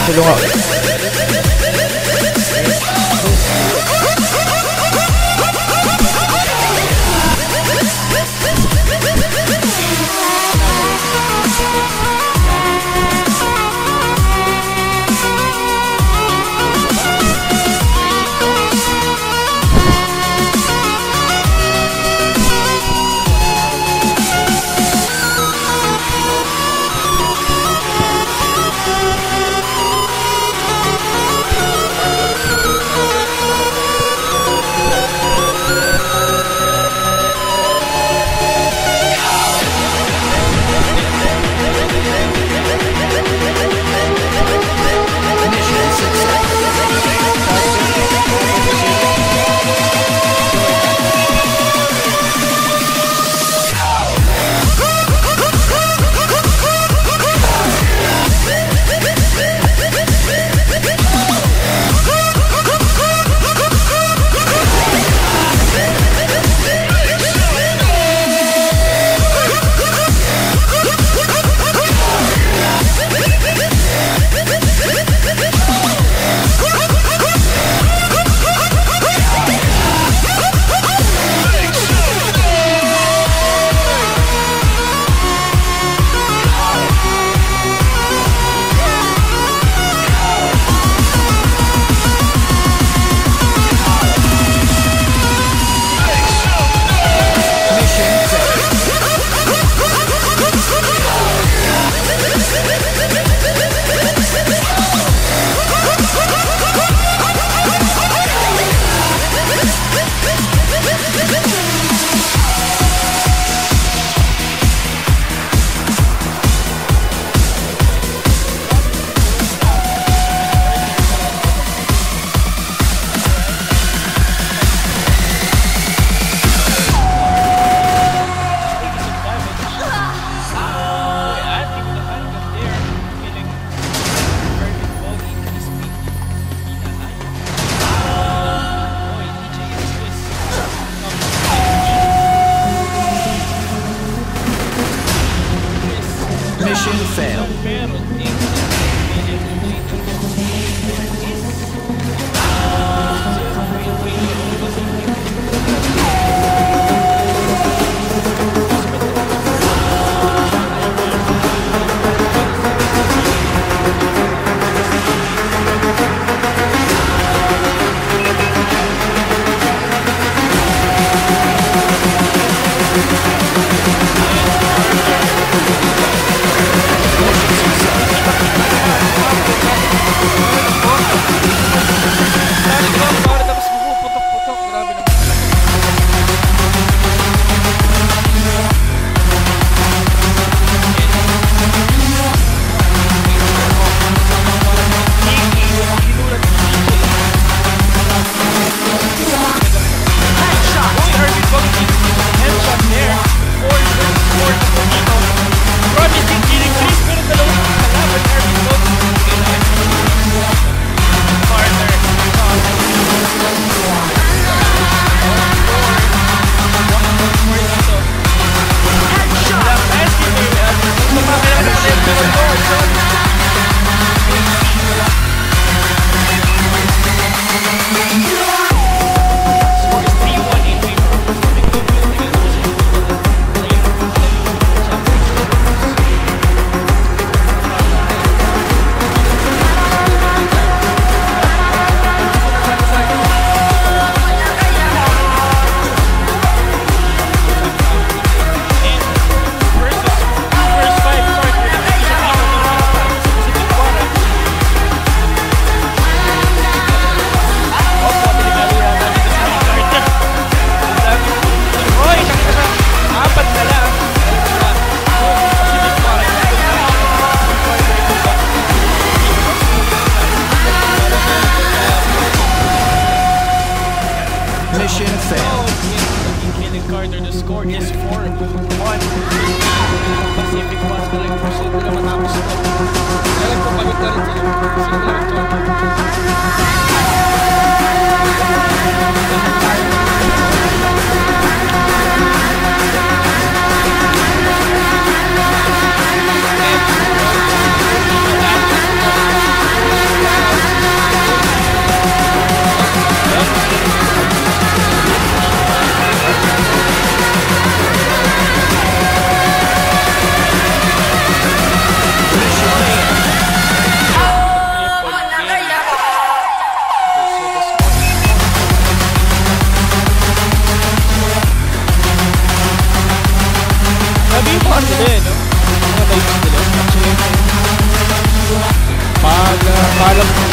Tulungan. Mission failed. Mission failed. Killing Carter, the score is 4-1. Pacific was the like person ko na matapos ito. Alam ko pagod na rin sila.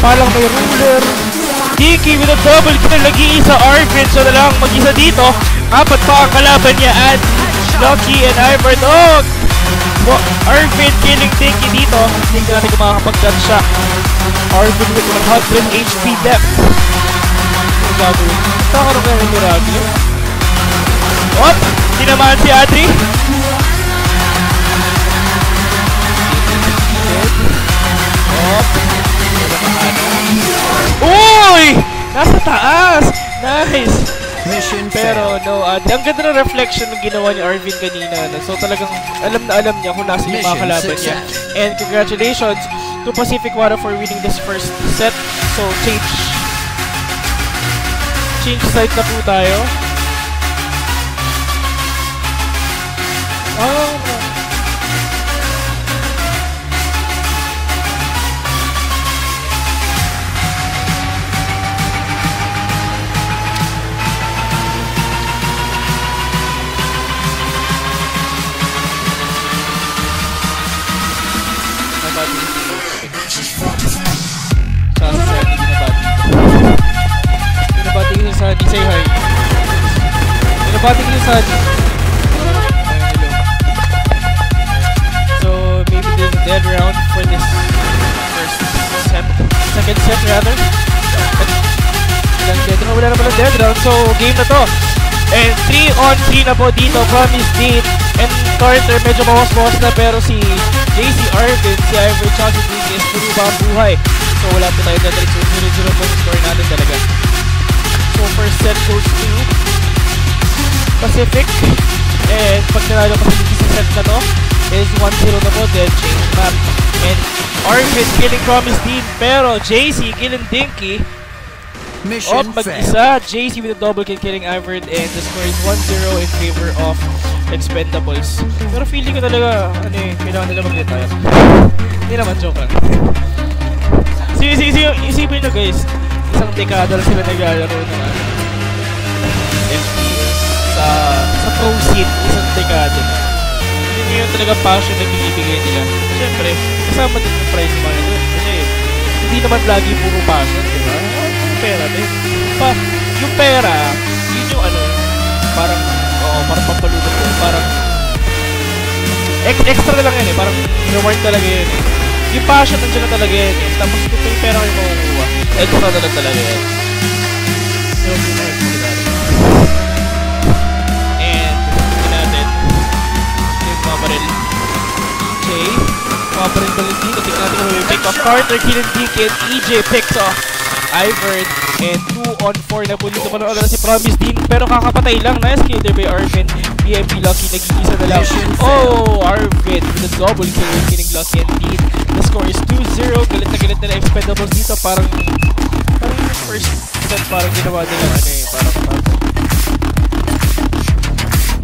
Palang may ruler. Dinky with a double kill. Nag-iisa Arvin. So na lang mag-isa dito. 4 pa ang kalaban niya. And Lucky and Ivern. Oh! Arvin killing Dinky dito. Hindi natin kung makakapag-dodge siya. Arvin with 100 HP depth. Ano gagawin? Nakaroon kayo ng Miracle. Oh! Tinamaan si Adri. Uy! Nasa taas! Nice! Mission Pero failed. no, ang ganda ng reflection ng ginawa ni Arvin kanina. So talagang alam na alam niya kung nasa yung mga kalaban niya. And congratulations to Pacific Water for winning this first set. So change side na po tayo. Oh, no. Binabati ko sa Sunny, say hi. Binabati ko sa Sunny. So maybe there's a dead round for this first set. Second set rather. Wala na pala dead round. So game na to. And 3-on-3 na po dito. Promise Dean and Carter medyo bawas-bawas na, pero si JC Arvin, si Ivory tsaka si Dinky is puro ba ang buhay. So wala po tayo dead round. So 0-0 po yung score natin talaga. So first set goes to Pacific. And pag nanalo Pacific sa set na to is 1-0 na po, then change map. And Arvin killing Promise Dean, pero JC killing Dinky. Mission mag-isa. JC with a double kill killing Ivern, and the score is 1-0 in favor of Expendables. Pero feeling ko talaga, kailangan nila mag-retire. Hindi naman, joke lang. Isipin nyo guys, isang dekada lang sila naglalaro ng FPS sa pro scene, isang dekada na. Hindi yun talaga passion na binibigay nila. Siyempre, kasama din yung prize money doon. Kasi hindi naman lagi puro passion, di ba? Pera din. Yung pera, yun yung parang, parang pampalunod ko. Parang, extra na lang yun parang reward talaga yun Yung passion nandiyan na talaga yun Tapos kung yung pera kayo makukuha, extra na lang talaga yun. And, yun natin. Yung mga baril. Mga baril dito. Tingnan natin kung may pick off. Carter, killing Dinky, and EJ picks off Ivern, and 2-on-4 na po dito. Panood na si Promise Dean, pero kakapatay lang. Nice kill there by Arvin. BMP Lucky, nag-iisa na lang. Oh, Arvin with a double kill, killing Lucky and Dean. The score is 2-0. Galit na galit na Expendables dito. Parang yung first set, parang ginawa nila parang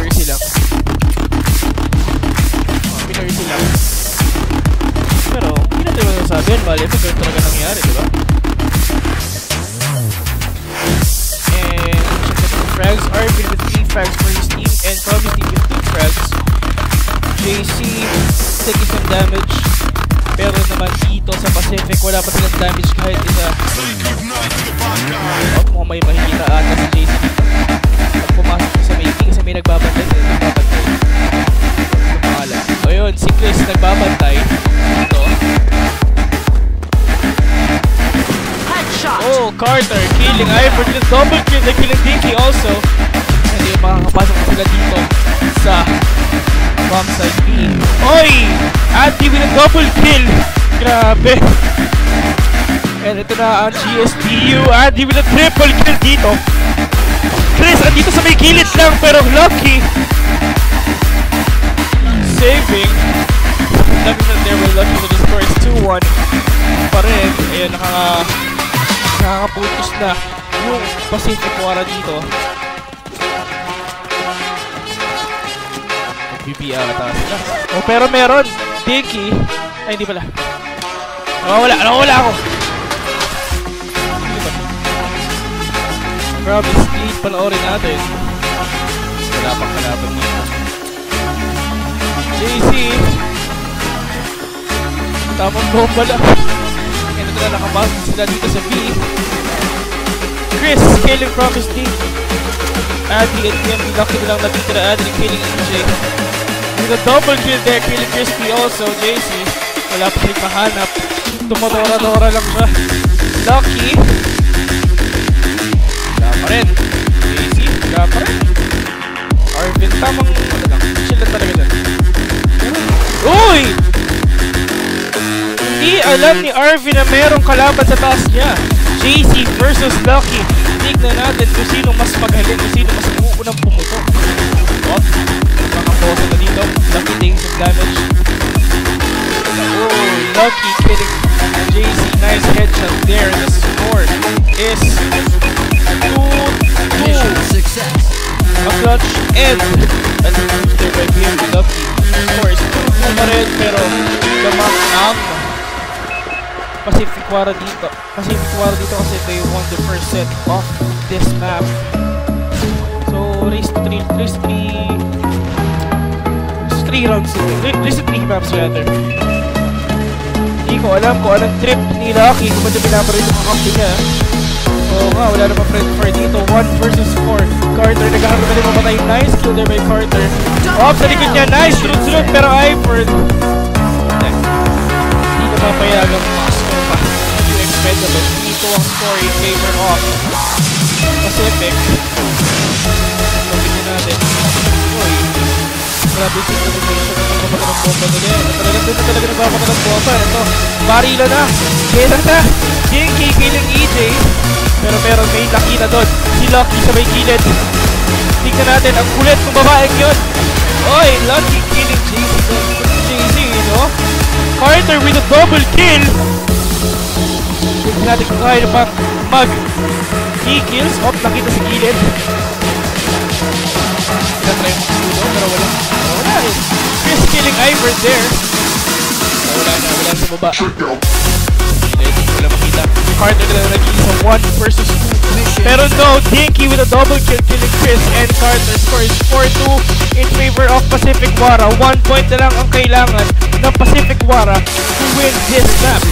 mercy lang. Mercy lang. Pero, hindi natin masasabi. Bali, ito ganun talaga nangyari, diba? Frags, Arvin with 3 frags for his team, and Promise Dean with 2 frags. JC taking some damage, pero naman dito sa Pacific wala pa silang damage kahit isa. Mukhang may mahihita ata si JC dito. Pag pumasok siya sa making kasi may nagbabantay. Ayun, si Chris nagbabantay dito. Oh, Carter killing Ivern with double kill, they're killing Dinky also. Hindi makakapasok na sila dito sa bomb side B. Oy! Andy with a double kill! Grabe! And ito na ang GSTU. Andy with a triple kill dito. Chris, andito sa may gilid lang, pero Lucky saving. Lucky that they were lucky, so the score is 2-1 pa rin. Ayan, nakakaputos na yung Pacific Water dito. BB ata sila. Oh, pero meron Dinky. Ay, hindi pala. Nakawala ako. Promise Dean, panoorin natin. Wala pang kalaban dito. JC. Tamang bomba lang. Ito na sila, nakabasa sila dito sa B. Chris killing from his team. Adri and TMB, lucky na lang natitira. Adri killing EJ. With a double kill there, killing Crispy also. JC, wala pa rin mahanap. Tumodora-dora lang siya. Lucky. Wala pa rin. JC, wala pa rin. Arvin, tamang ano lang. Chill lang talaga dyan. Uy! Hindi alam ni Arvin na merong kalaban sa taas niya. JC versus Lucky. Tignan natin kung sino mas magaling, kung sino mas unang pumutok. Oh, makaposa na dito. Lucky taking some damage. Oh, Lucky killing JC. Nice headshot there. The score is 2-2. Mission success. A clutch end. That's a booster by BMB Lucky. The score is 2-2 na rin, pero lamang ang Pacific Wara dito. Pacific Wara dito kasi they won the first set of this map. So, race 3 rounds. Race 3 maps rather. Hindi ko alam kung anong trip ni Lucky kung ba't binabaril yung kakampi niya. So nga, wala naman friend for dito. 1 versus 4. Carter, nagkakaroon na rin mamatay. Nice kill there by Carter. Off sa likod niya. Nice, sunod-sunod. Pero Ivern, hindi ka mapayagang Moscow pa. You expendable. Dito ang score in favor of Pacific. Pagpinin natin. Uy, grabe yung situation na nagpapata ng bomba nila. Talaga nagpapata ng bomba. Ito, barila na. Kailan na. Jinky killing EJ. Pero meron may Lucky na doon. Si Lucky sa may gilid. Tingnan natin, ang kulit ng babaeng yun. Oy, Lucky killing JC, no? Carter with a double kill. Tingnan natin kung kaya na mag-kills. Oh, nakita sa gilid. Natry mo dito, pero wala rin. Chris killing Ivern there. Wala sa baba. Wala makita. Carter na nag-iisa 1 versus 2. Pero no, Dinky with a double kill killing Chris, and Carter scores 4-2 in favor of Pacific Wara. 1 point na lang ang kailangan ng Pacific Wara to win this map.